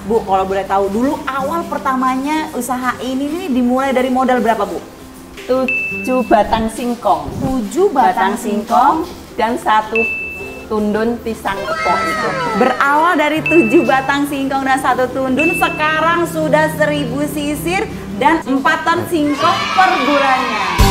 Bu, kalau boleh tahu dulu awal pertamanya usaha ini nih dimulai dari modal berapa, Bu? 7 batang singkong. 7 batang singkong dan 1 tundun pisang kepok itu. Berawal dari 7 batang singkong dan 1 tundun, sekarang sudah 1000 sisir dan 4 ton singkong per bulannya.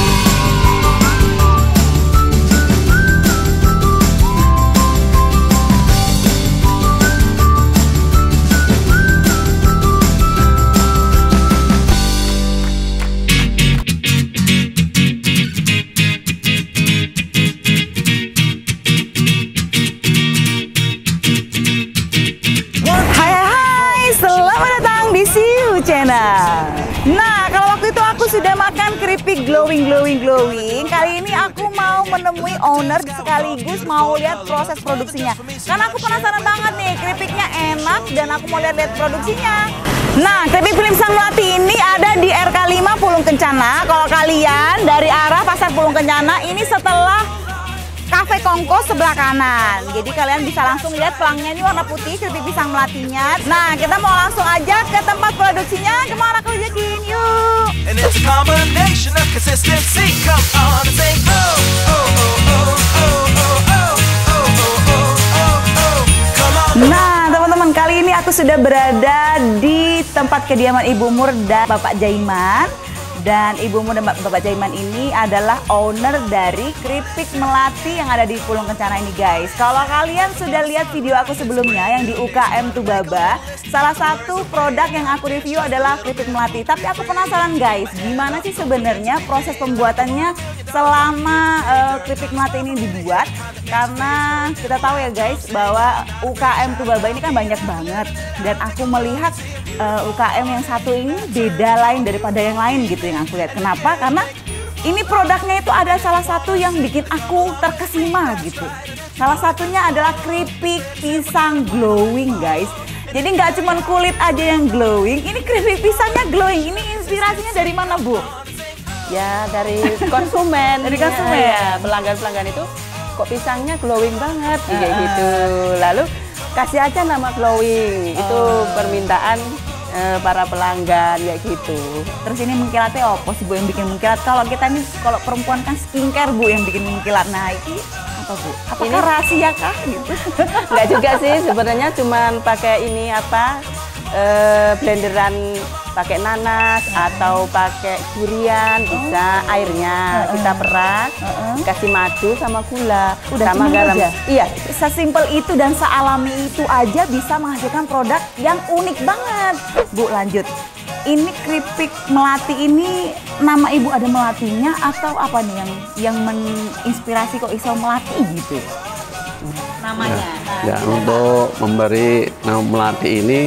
Nah, kalau waktu itu aku sudah makan keripik glowing. Kali ini aku mau menemui owner sekaligus mau lihat proses produksinya. Karena aku penasaran banget nih, keripiknya enak dan aku mau lihat produksinya. Nah, keripik Philip Sang Melati ini ada di RK5 Pulung Kencana. Kalau kalian dari arah Pasar Pulung Kencana, ini setelah Cafe Kongko sebelah kanan. Jadi kalian bisa langsung lihat pelangnya ini warna putih, keripik pisang melatinya. Nah, kita mau langsung aja ke tempat produksinya. Kemana aku ajakin? Yuk! Nah, teman-teman, kali ini aku sudah berada di tempat kediaman Ibu Mur dan Bapak Jaiman. Dan Ibu Mur dan Bapak Jaiman ini adalah owner dari keripik melati yang ada di Pulung Kencana ini, guys. Kalau kalian sudah lihat video aku sebelumnya yang di UKM Tubaba, salah satu produk yang aku review adalah keripik melati. Tapi aku penasaran, guys, gimana sih sebenarnya proses pembuatannya selama keripik melati ini dibuat? Karena kita tahu ya, guys, bahwa UKM Tubaba ini kan banyak banget. Dan aku melihat UKM yang satu ini beda lain daripada yang lain gitu yang aku lihat. Kenapa? Karena ini produknya itu ada salah satu yang bikin aku terkesima gitu. Salah satunya adalah keripik pisang glowing, guys. Jadi nggak cuma kulit aja yang glowing, ini keripik pisangnya glowing. Ini inspirasinya dari mana, Bu? Ya, dari konsumen. Dari konsumen. Ya, pelanggan-pelanggan itu kok pisangnya glowing banget kayak gitu. Lalu kasih aja nama glowing. Itu permintaan para pelanggan ya gitu. Terus ini mengkilatnya apa sih, Bu, yang bikin mengkilat? Kalau kita nih, kalau perempuan kan skincare, Bu, yang bikin mengkilat. Nah, ini apa, Bu? Apakah ini rahasia kah gitu? Enggak juga sih, sebenarnya cuman pakai ini apa, blenderan, pakai nanas atau pakai durian, bisa airnya kita peras, kasih madu sama gula, udah sama garam. Aja? Iya, sesimpel itu dan sealami itu aja bisa menghasilkan produk yang unik banget. Bu, lanjut. Ini keripik melati ini nama Ibu ada melatinya atau apa nih yang menginspirasi kok iso melati gitu? Namanya. Ya, untuk memberi nama melati ini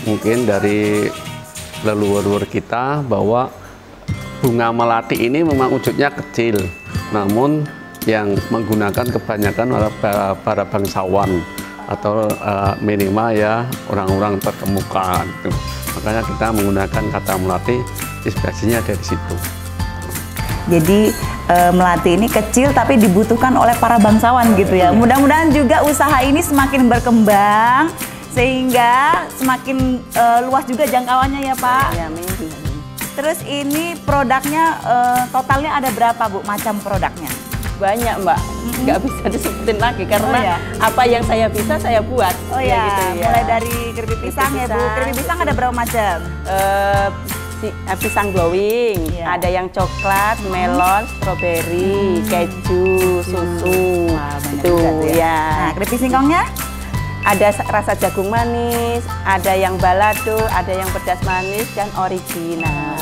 mungkin dari leluhur kita bahwa bunga melati ini memang wujudnya kecil, namun yang menggunakan kebanyakan para bangsawan atau minimal ya orang-orang terkemuka. Makanya kita menggunakan kata melati, inspirasinya dari situ. Jadi melati ini kecil tapi dibutuhkan oleh para bangsawan gitu ya. Mudah-mudahan juga usaha ini semakin berkembang sehingga semakin luas juga jangkauannya ya, Pak. Ya, maybe. Terus ini produknya totalnya ada berapa, Bu, macam produknya? Banyak, Mbak. Nggak bisa disebutin lagi karena apa yang saya bisa saya buat. Oh ya, gitu, ya. Mulai dari keripik pisang ya, Bu. Keripik pisang ada berapa macam? Pisang glowing, ada yang coklat, melon, stroberi, keju, susu. Wah, banyak itu ya. Nah, keripik singkongnya? Ada rasa jagung manis, ada yang balado, ada yang pedas manis, dan original.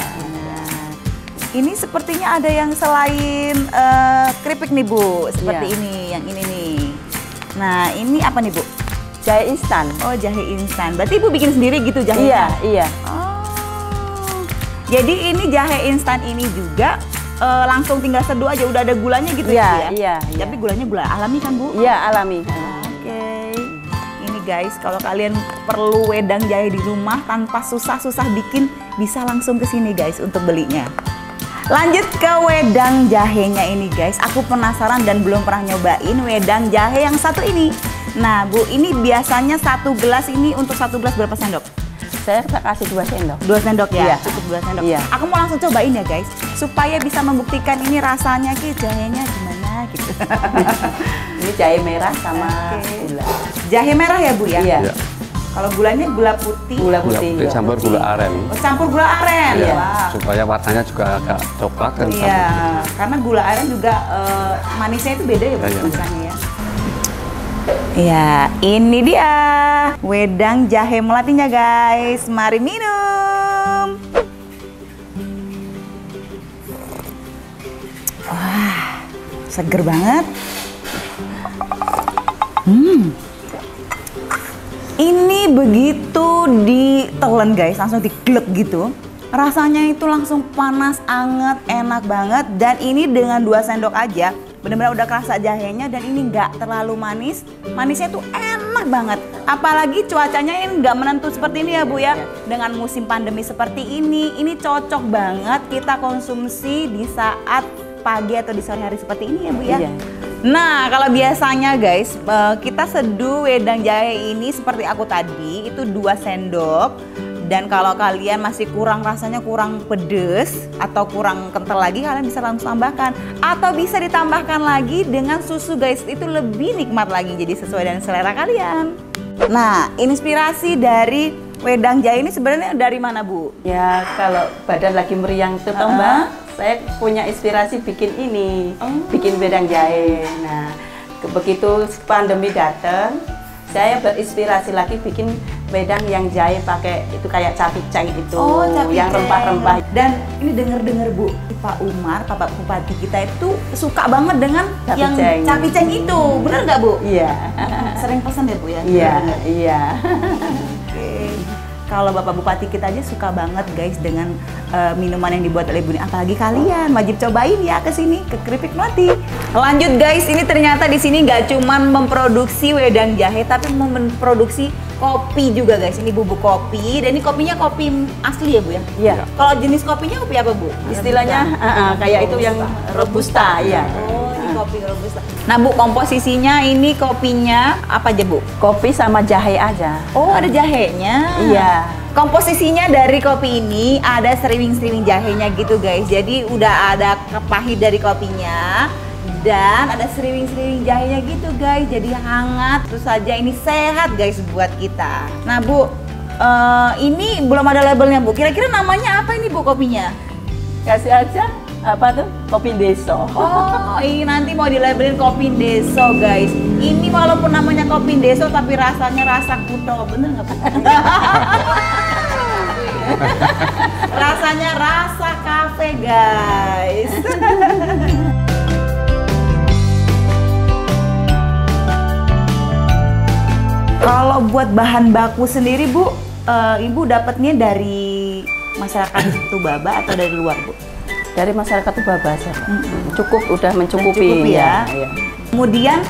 Ini sepertinya ada yang selain keripik nih, Bu, seperti ini, yang ini nih. Nah, ini apa nih, Bu? Jahe instan. Oh, jahe instan. Berarti Ibu bikin sendiri gitu jahenya? Iya, iya. Oh. Jadi ini jahe instan ini juga langsung tinggal seduh aja, udah ada gulanya gitu ya? Iya. Tapi gulanya gula alami kan, Bu? Iya, alami. Oke. Ini guys, kalau kalian perlu wedang jahe di rumah tanpa susah-susah bikin, bisa langsung ke sini guys untuk belinya. Lanjut ke wedang jahenya ini guys. Aku penasaran dan belum pernah nyobain wedang jahe yang satu ini. Nah, Bu, ini biasanya satu gelas ini untuk satu gelas berapa sendok? Saya kasih 2 sendok. 2 sendok ya? Iya. Cukup 2 sendok. Iya. Aku mau langsung cobain ya guys, supaya bisa membuktikan ini rasanya jahenya gimana gitu. Ini jahe merah sama Oke. gula. Jahe merah ya Bu ya? Iya. Ya. Kalau gulanya gula putih. Gula Gula putih. putih campur gula aren. Oh, campur gula aren. Iya. Wah. Supaya warnanya juga agak coklat kan. Iya, karena gula aren juga manisnya itu beda ya Bu Iya. rasanya ya. Ya, ini dia wedang jahe melatinya guys. Mari minum. Wah, seger banget. Ini begitu ditelan guys, langsung diglek gitu. Rasanya itu langsung panas, anget, enak banget. Dan ini dengan 2 sendok aja, benar-benar udah kerasa jahenya dan ini nggak terlalu manis. Manisnya tuh enak banget. Apalagi cuacanya ini nggak menentu seperti ini ya Bu ya. Dengan musim pandemi seperti ini cocok banget kita konsumsi di saat pagi atau di sore hari seperti ini ya Bu ya. Iya. Nah, kalau biasanya guys, kita seduh wedang jahe ini seperti aku tadi, itu 2 sendok. Dan kalau kalian masih rasanya kurang pedes atau kurang kental lagi, kalian bisa langsung tambahkan. Atau bisa ditambahkan lagi dengan susu guys, itu lebih nikmat lagi, jadi sesuai dengan selera kalian. Nah, inspirasi dari wedang jahe ini sebenarnya dari mana Bu? Ya kalau badan lagi meriang tuh toh Mbak, saya punya inspirasi bikin ini, bikin wedang jahe. Nah, begitu pandemi datang, saya berinspirasi lagi bikin wedang yang jahe pakai itu kayak capiceng itu, yang rempah-rempah. Dan ini denger-denger Bu, Pak Umar, Bapak Bupati kita itu suka banget dengan yang Capiceng. capiceng itu, bener nggak Bu? Iya, Sering pesan ya Bu ya? iya, iya. Oke. Kalau Bapak Bupati kita aja suka banget guys dengan minuman yang dibuat oleh Bu ini. Apalagi kalian wajib cobain ya ke sini, ke Keripik Melati. Lanjut guys, ini ternyata di sini nggak cuman memproduksi wedang jahe, tapi memproduksi kopi juga guys. Ini bubuk kopi dan ini kopinya kopi asli ya Bu ya? Iya. Kalau jenis kopinya kopi apa Bu? Istilahnya kayak itu yang robusta, iya. Oh, ini kopi robusta. Nah Bu, komposisinya ini kopinya apa aja Bu? Kopi sama jahe aja. Oh, ada jahenya. Iya. Komposisinya dari kopi ini ada seriwing-seriwing jahenya gitu guys. Jadi udah ada pahit dari kopinya dan ada seriwing-seriwing jahenya gitu guys. Jadi hangat, terus saja ini sehat guys buat kita. Nah Bu, ini belum ada labelnya Bu. Kira-kira namanya apa ini Bu kopinya? Kasih aja apa tuh? Kopi Deso. Oh, ini nanti mau dilabelin kopi deso guys. Ini walaupun namanya kopi deso tapi rasanya rasa kuto, bener nggak Bu? Rasanya rasa kafe guys. Kalau buat bahan baku sendiri Bu, Ibu dapatnya dari masyarakat Tubaba atau dari luar Bu? Dari masyarakat Tubaba aja. Cukup, udah mencukupi. Mencukupi ya. Iya. Kemudian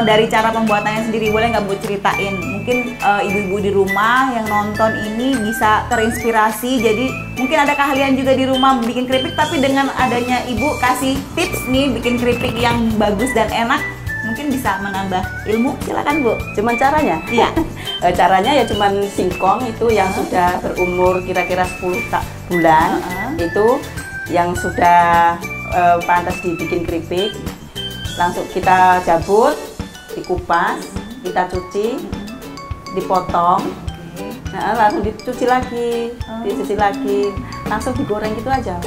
dari cara pembuatannya sendiri boleh nggak Bu ceritain? Mungkin ibu-ibu di rumah yang nonton ini bisa terinspirasi. Jadi mungkin ada keahlian juga di rumah bikin keripik, tapi dengan adanya Ibu kasih tips nih bikin keripik yang bagus dan enak, mungkin bisa menambah ilmu. Silakan Bu. Cuman caranya? Iya. Caranya ya cuman singkong itu yang sudah berumur kira-kira 10 bulan. Itu yang sudah pantas dibikin keripik. Langsung kita cabut, dikupas, kita cuci, dipotong, nah, langsung dicuci lagi, dicuci lagi, langsung digoreng gitu aja.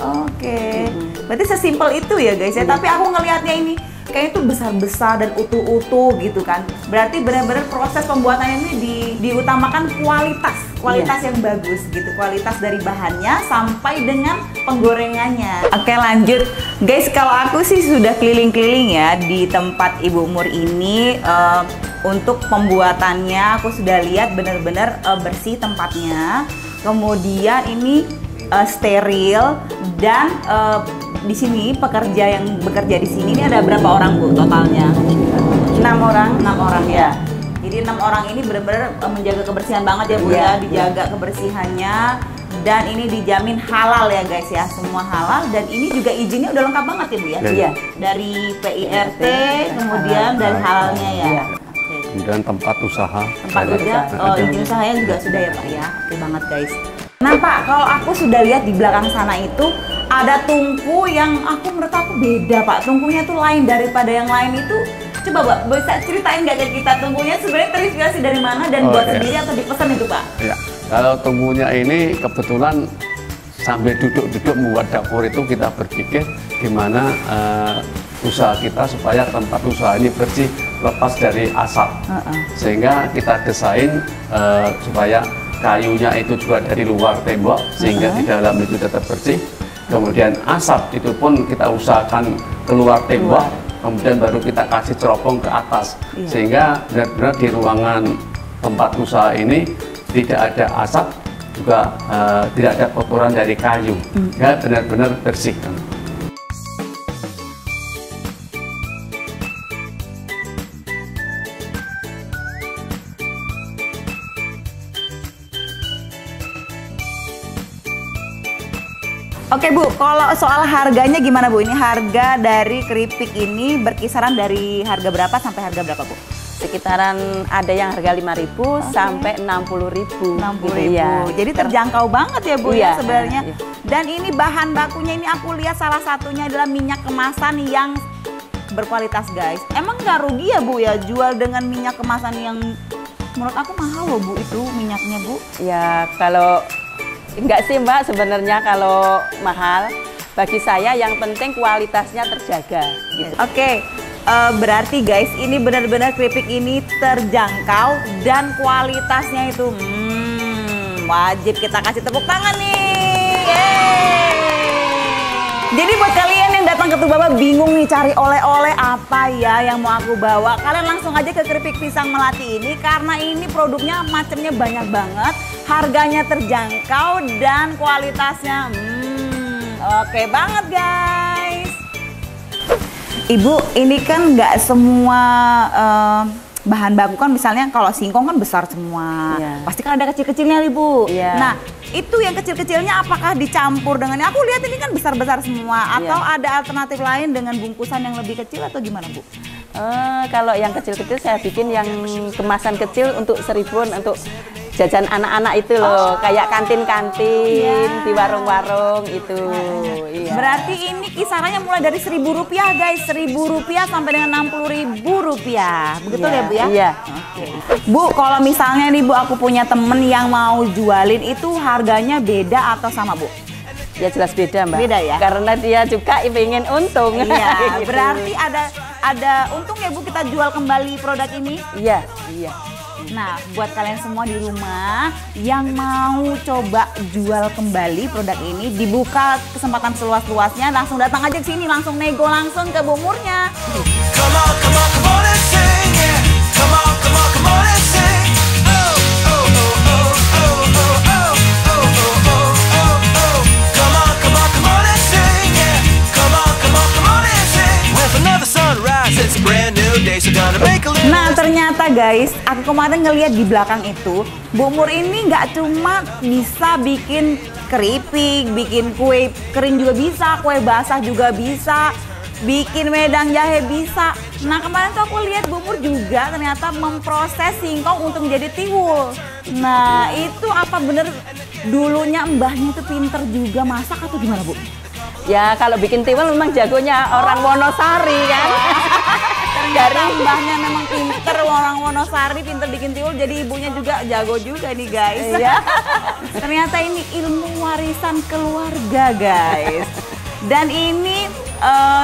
Oke. Berarti sesimpel itu ya guys ya. Tapi aku ngelihatnya ini kayaknya itu besar-besar dan utuh-utuh gitu kan. Berarti benar-benar proses pembuatannya ini diutamakan kualitas yang bagus gitu. Kualitas dari bahannya sampai dengan penggorengannya. Oke, lanjut. Guys, kalau aku sih sudah keliling-keliling ya di tempat Ibu Mur ini untuk pembuatannya aku sudah lihat benar-benar bersih tempatnya. Kemudian ini steril dan di sini pekerja yang bekerja di sini ini ada berapa orang Bu totalnya? 6 orang. 6 orang ya. Jadi 6 orang ini benar-benar menjaga kebersihan banget ya Bu ya, dijaga kebersihannya dan ini dijamin halal ya guys ya, semua halal dan ini juga izinnya udah lengkap banget ya Bu ya. Iya. Dari PIRT kemudian dari halalnya ya. Iya. Oke. kemudian tempat usaha. Tempat udah, izin usahanya juga sudah ya Pak ya. Oke banget guys. Nah Pak, kalau aku sudah lihat di belakang sana itu ada tungku yang menurut aku beda Pak. Tungkunya tuh lain daripada yang lain itu. Coba Pak, bisa ceritain nggak ke kita tungkunya sebenarnya terinspirasi dari mana dan buat sendiri atau dipesan itu Pak? Ya, kalau tungkunya ini kebetulan sambil duduk-duduk membuat dapur itu kita berpikir gimana usaha kita supaya tempat usaha ini bersih, lepas dari asap. Sehingga kita desain supaya kayunya itu juga dari luar tembok sehingga di dalam itu tetap bersih. Kemudian asap itu pun kita usahakan keluar tembok, kemudian baru kita kasih ceropong ke atas. Sehingga benar-benar di ruangan tempat usaha ini tidak ada asap, juga tidak ada kotoran dari kayu, ya benar-benar bersih. Oke Bu, kalau soal harganya gimana Bu? Ini harga dari keripik ini berkisaran dari harga berapa sampai harga berapa Bu? Sekitaran ada yang harga 5.000 sampai 60.000. 60.000. Ya. Jadi terjangkau banget ya Bu Iya, ya sebenarnya. iya. Dan ini bahan bakunya ini aku lihat salah satunya adalah minyak kemasan yang berkualitas guys. Emang nggak rugi ya Bu ya jual dengan minyak kemasan yang menurut aku mahal loh Bu itu minyaknya Bu? Ya kalau enggak sih Mbak, sebenarnya kalau mahal bagi saya yang penting kualitasnya terjaga. Gitu. Oke. Berarti guys ini benar-benar keripik ini terjangkau dan kualitasnya itu wajib kita kasih tepuk tangan nih. Jadi buat kalian yang datang ke Tubaba bingung nih cari oleh-oleh apa ya yang mau aku bawa, kalian langsung aja ke keripik pisang melati ini karena ini produknya macamnya banyak banget, harganya terjangkau dan kualitasnya oke banget guys. Ibu, ini kan nggak semua bahan baku kan misalnya kalau singkong kan besar semua. Pasti kan ada kecil-kecilnya Ibu. Nah, itu yang kecil-kecilnya apakah dicampur dengan, aku lihat ini kan besar-besar semua atau ada alternatif lain dengan bungkusan yang lebih kecil atau gimana Bu? Kalau yang kecil-kecil saya bikin yang kemasan kecil untuk 1.000-an untuk jajan anak-anak itu loh, kayak kantin-kantin di warung-warung itu. Berarti ini kisarannya mulai dari Rp1.000 guys, Rp1.000 sampai dengan Rp60.000, begitu ya Bu ya? Iya. Bu, kalau misalnya nih Bu aku punya temen yang mau jualin itu harganya beda atau sama Bu? Ya jelas beda Mbak. Beda ya? Karena dia juga ingin untung. Iya, Gitu. berarti ada untung ya Bu kita jual kembali produk ini? Iya. Nah, buat kalian semua di rumah yang mau coba jual kembali produk ini, dibuka kesempatan seluas-luasnya, langsung datang aja ke sini, langsung nego langsung ke Bu Murnya. Come on, come on, come on and sing, yeah. Come on, come on, come on and sing. Oh, oh, oh, oh, oh, oh, oh, oh, oh, oh, oh. Come on, come on, come on and sing, yeah. Come on, come on, come on and sing. With another sunrise, it's a brand new day, so gonna make a little. Nah ternyata guys, aku kemarin ngeliat di belakang itu, Bu Mur ini nggak cuma bisa bikin keripik, bikin kue kering juga bisa, kue basah juga bisa, bikin wedang jahe bisa. Nah kemarin tuh aku lihat Bu Mur juga ternyata memproses singkong untuk menjadi tiwul. Nah itu apa bener dulunya mbahnya tuh pinter juga masak atau gimana Bu? Ya kalau bikin tiwul memang jagonya orang Wonosari kan. Ternyata mbahnya memang pinter, orang Wonosari pinter bikin tiwul, jadi ibunya juga jago juga nih guys. Ternyata ini ilmu warisan keluarga guys. Dan ini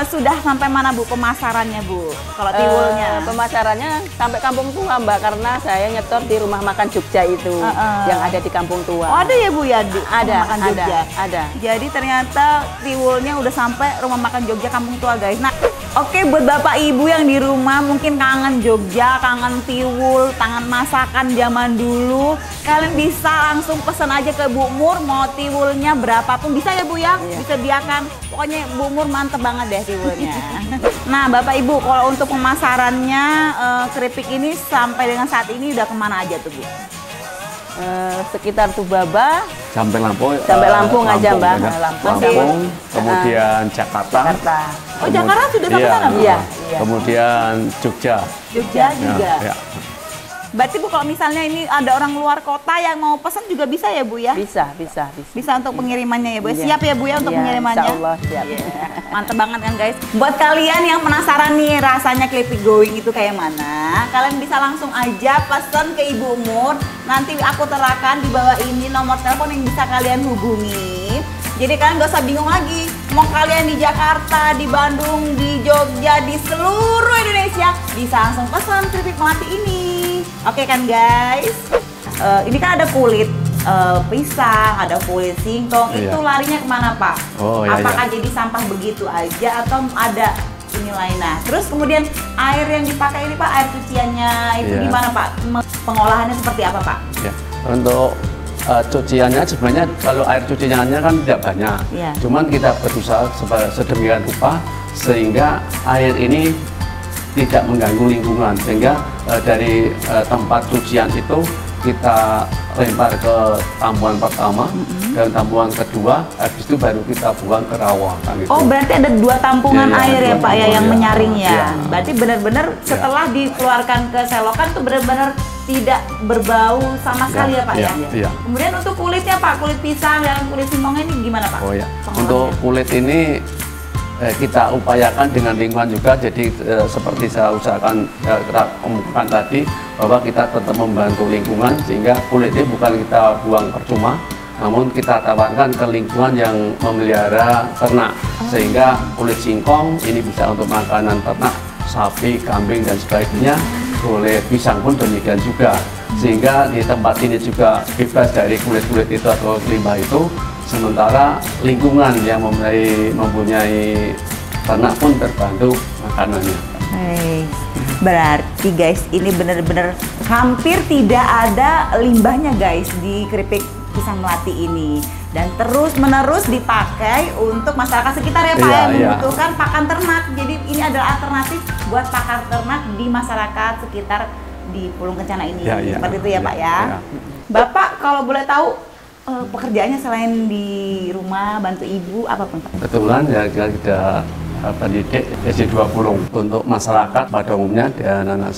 sudah sampai mana Bu pemasarannya Bu? Kalau tiwulnya? Pemasarannya sampai Kampung Tua Mbak, karena saya nyetor di rumah makan Jogja itu yang ada di Kampung Tua. Oh ada ya Bu ya? Ada, makan Jogja. ada. Jadi ternyata tiwulnya udah sampai rumah makan Jogja Kampung Tua guys. Nah oke, buat Bapak Ibu yang di rumah mungkin kangen Jogja, kangen tiwul, kangen masakan zaman dulu, kalian bisa langsung pesan aja ke Bu Mur, mau tiwulnya berapapun bisa ya Bu ya, disediakan. Pokoknya Bu Mur mantep banget deh tiwulnya. Nah Bapak Ibu, kalau untuk pemasarannya keripik ini sampai dengan saat ini udah kemana aja tuh Bu? Sekitar Tubaba Sampai Lampung. Sampai Lampung aja Mbak. Lampung, kemudian Jakarta. Oh Jakarta sudah sampai sana Bu? Iya. Kemudian Jogja. Jogja juga. Ya. Berarti Bu kalau misalnya ini ada orang luar kota yang mau pesan juga bisa ya Bu ya? Bisa. Bisa untuk pengirimannya ya Bu. Iya. Siap ya Bu ya untuk Iya, pengirimannya? insya Allah siap. Mantep banget kan guys. Buat kalian yang penasaran nih rasanya keripik going itu kayak mana, kalian bisa langsung aja pesan ke Ibu Umur. Nanti aku terapkan di bawah ini nomor telepon yang bisa kalian hubungi. Jadi kalian gak usah bingung lagi. Mau kalian di Jakarta, di Bandung, di Jogja, di seluruh Indonesia bisa langsung pesan keripik melati ini. Oke kan guys? Ini kan ada kulit pisang, ada kulit singkong. Iya. Itu larinya kemana Pak? Oh, iya, Apakah iya. jadi sampah begitu aja atau ada ini lain? Nah, terus kemudian air yang dipakai ini Pak, air cuciannya itu Iya. gimana Pak? Pengolahannya seperti apa Pak? Ya, untuk cuciannya sebenarnya kalau air cuciannya kan tidak banyak. Iya. Cuman kita berusaha sedemikian rupa sehingga air ini tidak mengganggu lingkungan, sehingga dari tempat cucian itu kita lempar ke tampungan pertama dan tampungan kedua, habis itu baru kita buang ke rawa kan gitu. Oh, berarti ada 2 tampungan Iya, air ya dua Pak ya tampungan, yang iya. menyaring ya. Iya. Berarti benar-benar setelah dikeluarkan ke selokan tuh benar-benar tidak berbau sama sekali ya Pak iya, ya. iya. Kemudian untuk kulitnya Pak, kulit pisang dan kulit singkongnya ini gimana Pak? Oh ya, Pengolahannya? untuk kulit ini kita upayakan dengan lingkungan juga. Jadi seperti saya usahakan kita omongkan tadi bahwa kita tetap membantu lingkungan sehingga kulit ini bukan kita buang percuma, namun kita tawarkan ke lingkungan yang memelihara ternak sehingga kulit singkong ini bisa untuk makanan ternak, sapi, kambing dan sebagainya. Kulit pisang pun demikian juga, sehingga di tempat ini juga bebas dari kulit-kulit itu atau limbah itu. Sementara lingkungan yang mempunyai ternak pun terbantu makanannya. Hey, berarti guys ini benar-benar hampir tidak ada limbahnya guys di keripik pisang melati ini, dan terus-menerus dipakai untuk masyarakat sekitar ya Pak Iya, yang iya. membutuhkan pakan ternak. Jadi ini adalah alternatif buat pakan ternak di masyarakat sekitar di Pulung Kencana ini. Iya, iya. Seperti itu ya Pak ya. Iya. Bapak kalau boleh tahu pekerjaannya selain di rumah bantu ibu apapun Pak? Kebetulan ya kita pendidik SD20 untuk masyarakat pada umumnya dan anak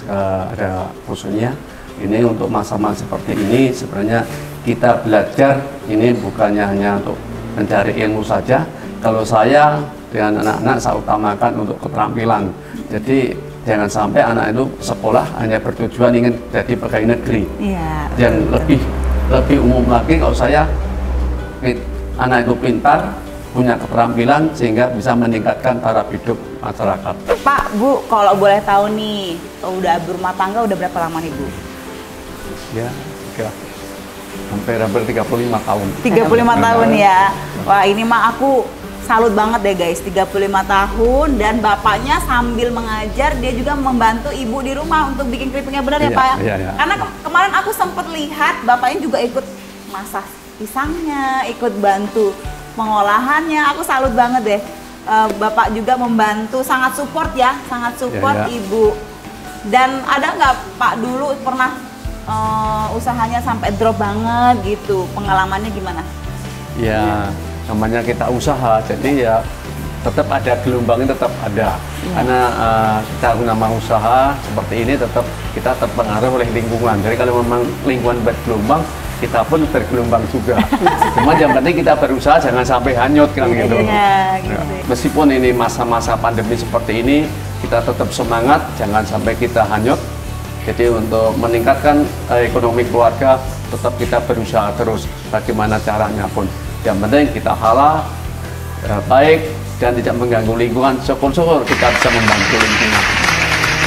ada khususnya. Ini untuk masa-masa seperti ini sebenarnya kita belajar ini bukannya hanya untuk mencari ilmu saja. Kalau saya dengan anak-anak saya utamakan untuk keterampilan. Jadi jangan sampai anak itu sekolah hanya bertujuan ingin jadi pegawai negeri. Iya. Dan lebih umum lagi kalau saya anak itu pintar, punya keterampilan sehingga bisa meningkatkan taraf hidup masyarakat. Pak, Bu, kalau boleh tahu nih, udah berumah tangga udah berapa lama nih Bu? Ya, hampir 35 tahun. 35 tahun ya. Wah, ini mah aku salut banget deh guys, 35 tahun dan bapaknya sambil mengajar dia juga membantu ibu di rumah untuk bikin keripiknya, benar ya Iya, Pak ya? iya, iya. Karena kemarin aku sempat lihat bapaknya juga ikut masak pisangnya, ikut bantu pengolahannya. Aku salut banget deh. Bapak juga membantu, sangat support ya, sangat support Iya, iya. ibu. Dan ada nggak Pak dulu pernah usahanya sampai drop banget gitu? Pengalamannya gimana? Ya, namanya kita usaha, jadi ya tetap ada gelombangnya, tetap ada. Karena kita nama usaha seperti ini tetap kita terpengaruh oleh lingkungan. Jadi kalau memang lingkungan bergelombang, kita pun bergelombang juga. Cuma yang penting kita berusaha jangan sampai hanyut kan gitu. Iya, gitu. Ya, meskipun ini masa-masa pandemi seperti ini, kita tetap semangat, jangan sampai kita hanyut. Jadi untuk meningkatkan ekonomi keluarga, tetap kita berusaha terus bagaimana caranya pun. Yang penting kita halal, baik dan tidak mengganggu lingkungan. Syukur-syukur kita bisa membantu lingkungan.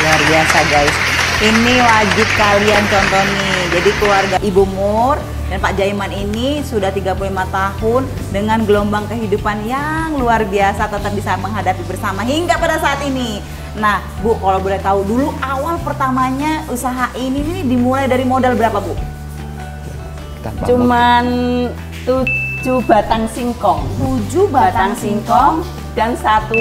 Luar biasa guys. Ini wajib kalian contoh nih. Jadi keluarga Ibu Mur dan Pak Jaiman ini sudah 35 tahun dengan gelombang kehidupan yang luar biasa, tetap bisa menghadapi bersama hingga pada saat ini. Nah, Bu, kalau boleh tahu dulu awal pertamanya usaha ini dimulai dari modal berapa, Bu? Kita bangun. Cuman 7 batang singkong. 7 batang singkong dan 1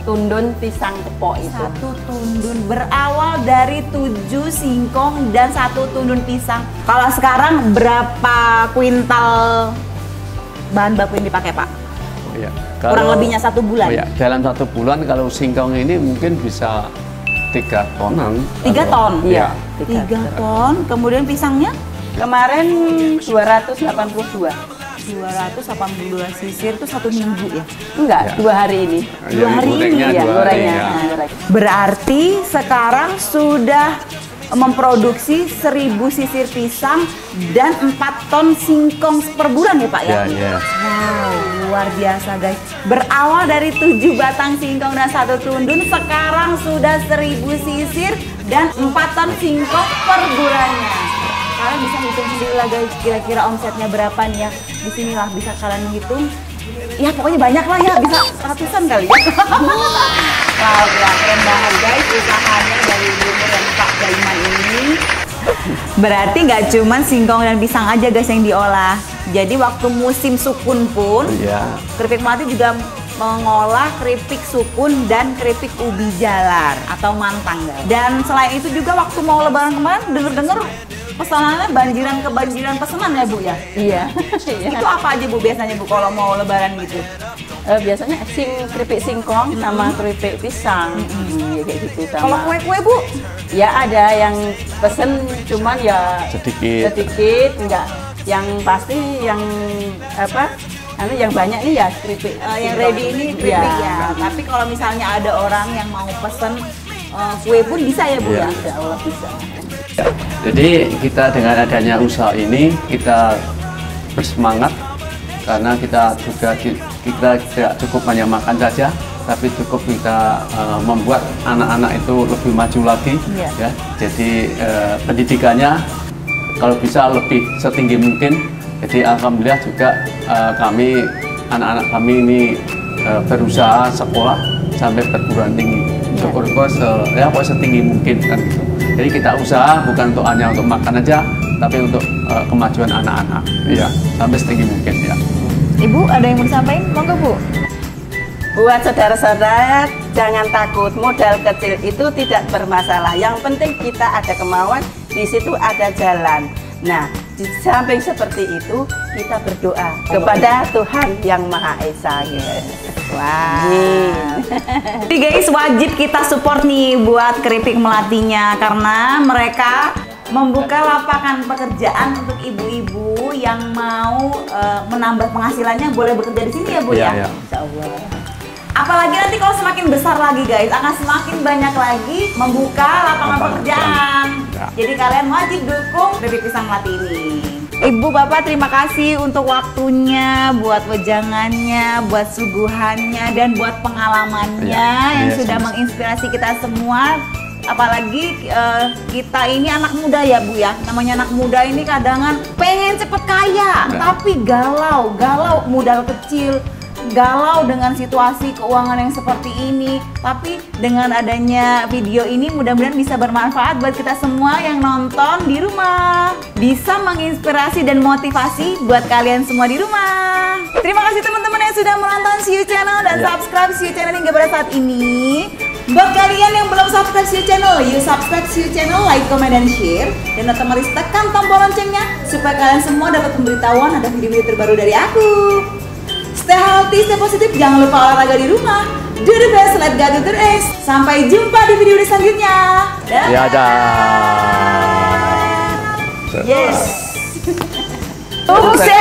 tundun pisang kepok itu. 1 tundun, berawal dari 7 singkong dan 1 tundun pisang. Kalau sekarang berapa kuintal bahan baku yang dipakai, Pak? Ya, Kurang lebihnya 1 bulan. Oh ya, dalam 1 bulan kalau singkong ini mungkin bisa 3 tonan. 3 ton? Iya. 3 ton. Kemudian pisangnya? Kemarin 282. 282 sisir itu 1 minggu ya? Enggak, Ya. 2 hari ini. Yang 2 hari ini gorengnya Iya, 2 hari, gorengnya. ya. Goreng. Berarti sekarang sudah memproduksi 1000 sisir pisang dan 4 ton singkong per bulan ya Pak ya? Ya. Wow, luar biasa guys. Berawal dari 7 batang singkong dan 1 tundun, sekarang sudah 1000 sisir dan 4 ton singkong per bulannya. Kalian bisa hitung sendiri lah guys, kira-kira omsetnya berapa nih ya. Di sinilah bisa kalian hitung. Ya pokoknya banyak lah ya, bisa ratusan kali ya. Wow, ya keren banget guys usahanya dari Ibu Nur dan Pak Jaiman ini. Berarti nggak cuma singkong dan pisang aja guys yang diolah. Jadi waktu musim sukun pun, Iya. Keripik Melati juga mengolah keripik sukun dan keripik ubi jalar atau mantang guys. Dan selain itu juga waktu mau lebaran kemarin denger-denger pesanannya banjiran pesanan ya Bu ya? Iya. Itu apa aja Bu biasanya Bu kalau mau lebaran gitu? Biasanya keripik singkong sama keripik pisang. Ya, kayak gitu sama. Kalau kue-kue Bu? Ya ada yang pesen cuman ya Sedikit. enggak. Yang pasti yang apa? Yang banyak nih ya keripik. Yang singkong. ready ini keripik Iya. ya. Tapi kalau misalnya ada orang yang mau pesen kue pun bisa ya Bu ya? Iya. Insya Allah bisa. Ya, jadi kita dengan adanya usaha ini kita bersemangat karena kita juga kita tidak cukup hanya makan saja, tapi cukup kita membuat anak-anak itu lebih maju lagi. Iya. Ya, jadi pendidikannya kalau bisa lebih setinggi mungkin. Jadi alhamdulillah juga kami anak-anak kami ini berusaha sekolah sampai perguruan tinggi. Syukur-syukur ya pokoknya setinggi mungkin kan gitu. Jadi kita usaha bukan untuk hanya untuk makan aja, tapi untuk kemajuan anak-anak. Iya, sampai setinggi mungkin ya. Ibu ada yang mau disampaikan? Monggo Bu. Buat saudara-saudara, jangan takut, modal kecil itu tidak bermasalah. Yang penting kita ada kemauan, di situ ada jalan. Nah, di samping seperti itu, kita berdoa kepada Tuhan Yang Maha Esa. Wah. Jadi guys, wajib kita support nih buat Keripik Melatinya karena mereka membuka lapangan pekerjaan untuk ibu-ibu yang mau menambah penghasilannya boleh bekerja di sini ya Bu Iya, ya. iya. Insya Allah. Apalagi nanti kalau semakin besar lagi guys, akan semakin banyak lagi membuka lapangan pekerjaan. Ya. Jadi kalian wajib dukung Keripik Pisang Melati ini. Ibu Bapak terima kasih untuk waktunya, buat wejangannya, buat suguhannya, dan buat pengalamannya yang Iya, sudah sama-sama. menginspirasi kita semua. Apalagi kita ini anak muda ya Bu ya. Namanya anak muda ini kadang pengen cepet kaya, tapi galau modal kecil. Galau dengan situasi keuangan yang seperti ini. Tapi dengan adanya video ini mudah-mudahan bisa bermanfaat buat kita semua yang nonton di rumah. Bisa menginspirasi dan motivasi buat kalian semua di rumah. Terima kasih teman-teman yang sudah menonton Siu Channel dan Ya. subscribe Siu Channel hingga pada saat ini. Buat kalian yang belum subscribe Siu Channel, yuk subscribe Siu Channel, like, comment, dan share. Dan otomatis tekan tombol loncengnya supaya kalian semua dapat pemberitahuan ada video-video terbaru dari aku. Stay healthy, stay positif, jangan lupa olahraga di rumah. Do the best, let God do the rest. Sampai jumpa di video selanjutnya. Dadah. Ya dah. Yes. Sukses